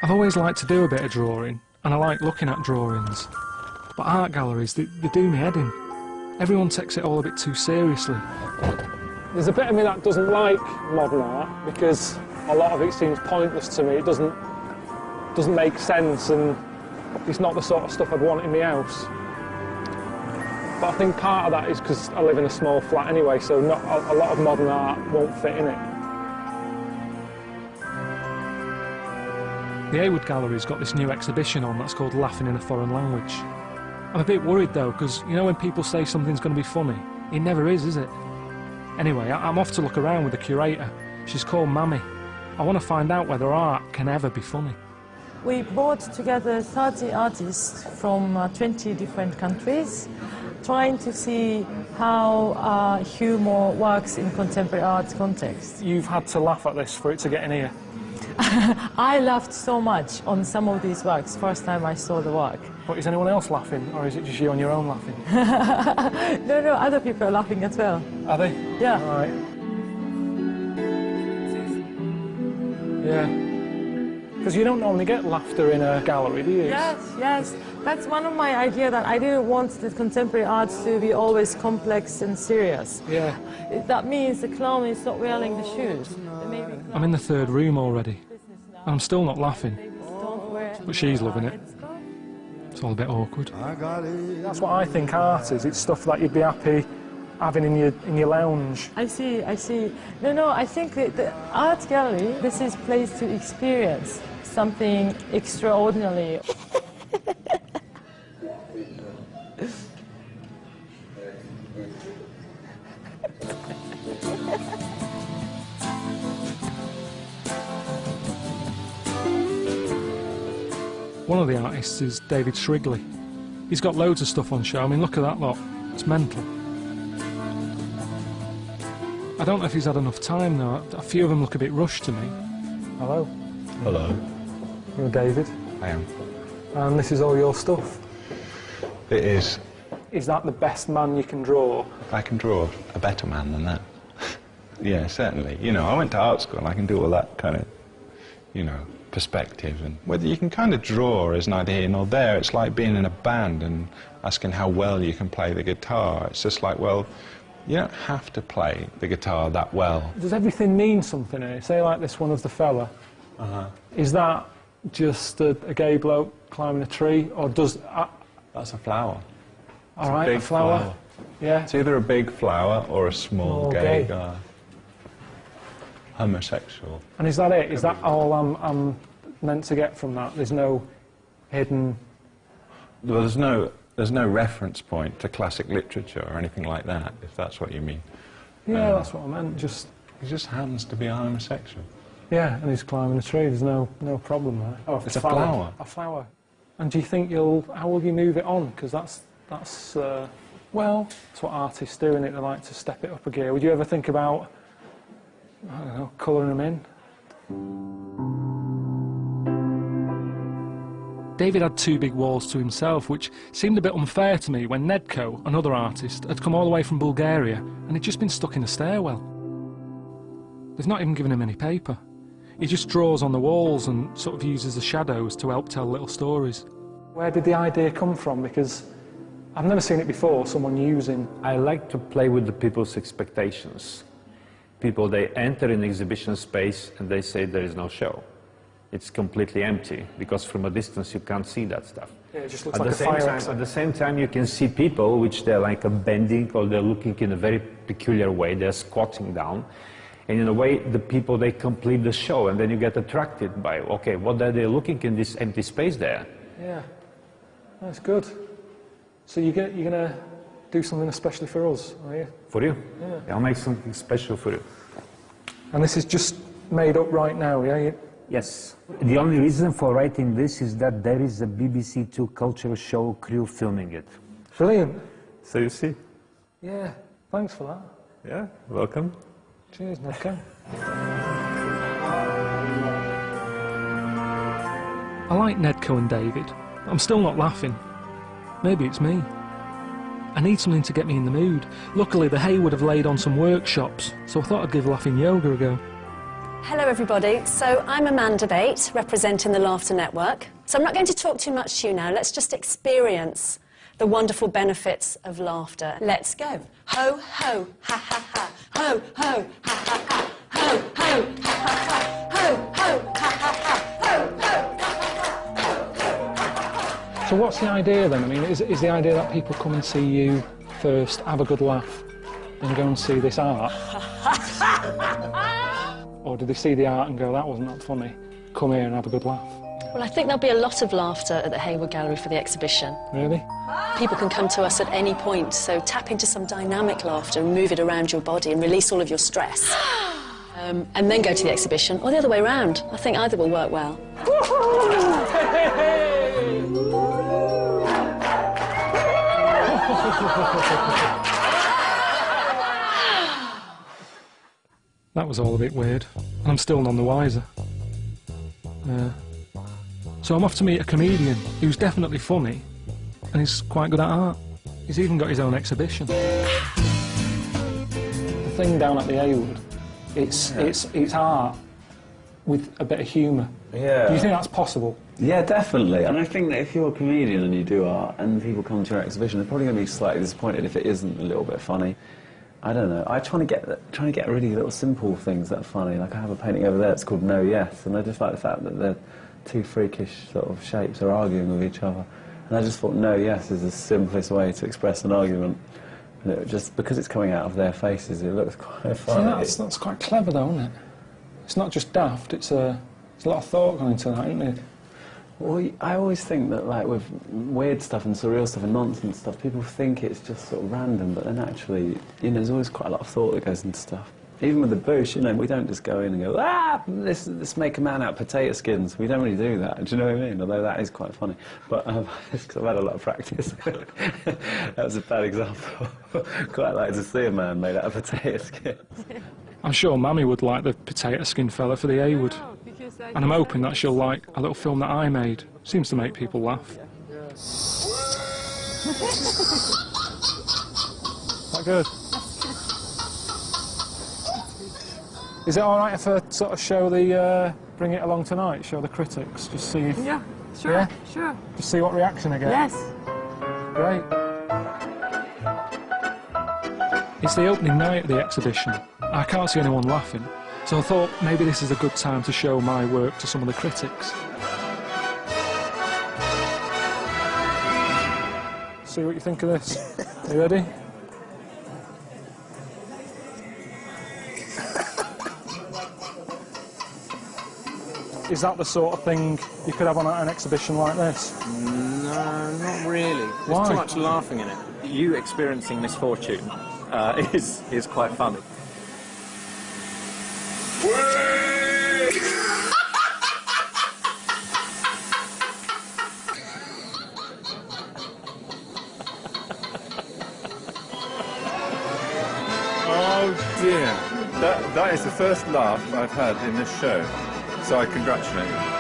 I've always liked to do a bit of drawing, and I like looking at drawings. But art galleries, they do me head in. Everyone takes it all a bit too seriously. There's a bit of me that doesn't like modern art because a lot of it seems pointless to me. It doesn't make sense, and it's not the sort of stuff I'd want in my house. But I think part of that is because I live in a small flat anyway, so not a lot of modern art won't fit in it. The Hayward Gallery's got this new exhibition on that's called Laughing in a Foreign Language. I'm a bit worried though, because you know when people say something's going to be funny, it never is it? Anyway, I'm off to look around with the curator. She's called Mammy. I want to find out whether art can ever be funny. We brought together 30 artists from 20 different countries, trying to see how humour works in contemporary art context. You've had to laugh at this for it to get in here. I laughed so much on some of these works, first time I saw the work. But is anyone else laughing, or is it just you on your own laughing? No, other people are laughing as well. Are they? Yeah. All right. Yeah. Because you don't normally get laughter in a gallery, do you? Yes. That's one of my ideas, that I didn't want the contemporary art to be always complex and serious. Yeah. That means the clown is not wearing the shoes. I'm in the third room already, and I'm still not laughing. But she's loving it. It's all a bit awkward. That's what I think art is. It's stuff that you'd be happy having in your lounge. I see. No, I think the art gallery, this is a place to experience something extraordinary. One of the artists is David Shrigley. He's got loads of stuff on show. I mean, look at that lot. It's mental. I don't know if he's had enough time, though. A few of them look a bit rushed to me. Hello. Hello. You're David? I am. And this is all your stuff? It is. Is that the best man you can draw? I can draw a better man than that. Yeah, certainly. You know, I went to art school and I can do all that kind of, you know, perspective. And whether you can kind of draw is neither here nor there. It's like being in a band and asking how well you can play the guitar. It's just like, well, you don't have to play the guitar that well. Does everything mean something here? Say like this one of the fella. Is that just a gay bloke climbing a tree, or does... That's a flower. All right, a flower. Yeah. It's either a big flower or a small gay guy. Homosexual. And is that it? Is that all I'm meant to get from that? There's no hidden... Well, there's no reference point to classic literature or anything like that, if that's what you mean. Yeah, that's what I meant. He just happens to be a homosexual. Yeah, and he's climbing a tree. There's no problem there. Oh, it's a flower. A flower. And do you think how will you move it on? Because that's well, that's what artists do, innit? They like to step it up a gear. Would you ever think about, I don't know, colouring them in? David had two big walls to himself, which seemed a bit unfair to me when Nedko, another artist, had come all the way from Bulgaria and he'd just been stuck in a stairwell. They've not even given him any paper. He just draws on the walls and sort of uses the shadows to help tell little stories. Where did the idea come from? Because I've never seen it before, someone using... I like to play with the people's expectations. People, they enter an exhibition space and they say there is no show. It's completely empty, because from a distance you can't see that stuff. Yeah, it just looks like a fire exit. At the same time you can see people which they're like bending, or they're looking in a very peculiar way, they're squatting down. And in a way, the people, they complete the show, and then you get attracted by, okay, what are they looking in this empty space there? Yeah, that's good. So you're gonna do something especially for us, are you? For you? Yeah. I'll make something special for you. And this is just made up right now, yeah? Yes. The only reason for writing this is that there is a BBC Two cultural show crew filming it. Brilliant. So you see? Yeah, thanks for that. Yeah, welcome. Cheers, Nedko. I like Nedko and David. I'm still not laughing. Maybe it's me. I need something to get me in the mood. Luckily, the Hayward have laid on some workshops, so I thought I'd give laughing yoga a go. Hello everybody, so I'm Amanda Bate, representing the Laughter Network. So I'm not going to talk too much to you now, let's just experience the wonderful benefits of laughter. Let's go. Ho, ho, ha, ha, ha. Ho, ho, ha, ha, ha. Ho, ho, ha, ha, ha. Ho, ho, ha, ha, ha. Ho, ho, ha, ha. So what's the idea then? I mean, is the idea that people come and see you first, have a good laugh, then go and see this art? Or do they see the art and go, that wasn't that funny, come here and have a good laugh? Well, I think there'll be a lot of laughter at the Hayward Gallery for the exhibition. Really? People can come to us at any point, so tap into some dynamic laughter and move it around your body and release all of your stress. And then go to the exhibition, or the other way around. I think either will work well. That was all a bit weird, and I'm still none the wiser. So I'm off to meet a comedian who's definitely funny, and he's quite good at art. He's even got his own exhibition. The thing down at the Hayward, it's art with a bit of humour. Yeah. Do you think that's possible? Yeah, definitely. And I think that if you're a comedian and you do art and people come to your exhibition, they're probably going to be slightly disappointed if it isn't a little bit funny. I don't know. I'm trying to get really little simple things that are funny. Like I have a painting over there. It's called No Yes, and I just like the fact that the two freakish sort of shapes are arguing with each other. And I just thought No Yes is the simplest way to express an argument. And it just because it's coming out of their faces, it looks quite funny. See, that's quite clever, though, isn't it? It's not just daft. It's a lot of thought going into that, isn't it? Well, I always think that, like, with weird stuff and surreal stuff and nonsense stuff, people think it's just sort of random, but then actually, you know, there's always quite a lot of thought that goes into stuff. Even with the bush, you know, we don't just go in and go, let's make a man out of potato skins. We don't really do that, do you know what I mean? Although that is quite funny. But because I've had a lot of practice. That was a bad example. Quite like to see a man made out of potato skins. I'm sure Mammy would like the potato skin fella for the Hayward. And I'm hoping that she'll like a little film that I made. Seems to make people laugh. That good? Is it all right if I sort of show the, bring it along tonight, show the critics, just see if... Yeah, sure, yeah? sure. Just see what reaction I get? Yes. Great. It's the opening night of the exhibition. I can't see anyone laughing, so I thought maybe this is a good time to show my work to some of the critics. See what you think of this. Are you ready? Is that the sort of thing you could have on an exhibition like this? No, not really. Why? There's too much laughing in it. You experiencing misfortune is quite funny. Oh dear. That is the first laugh I've had in this show, so I congratulate you.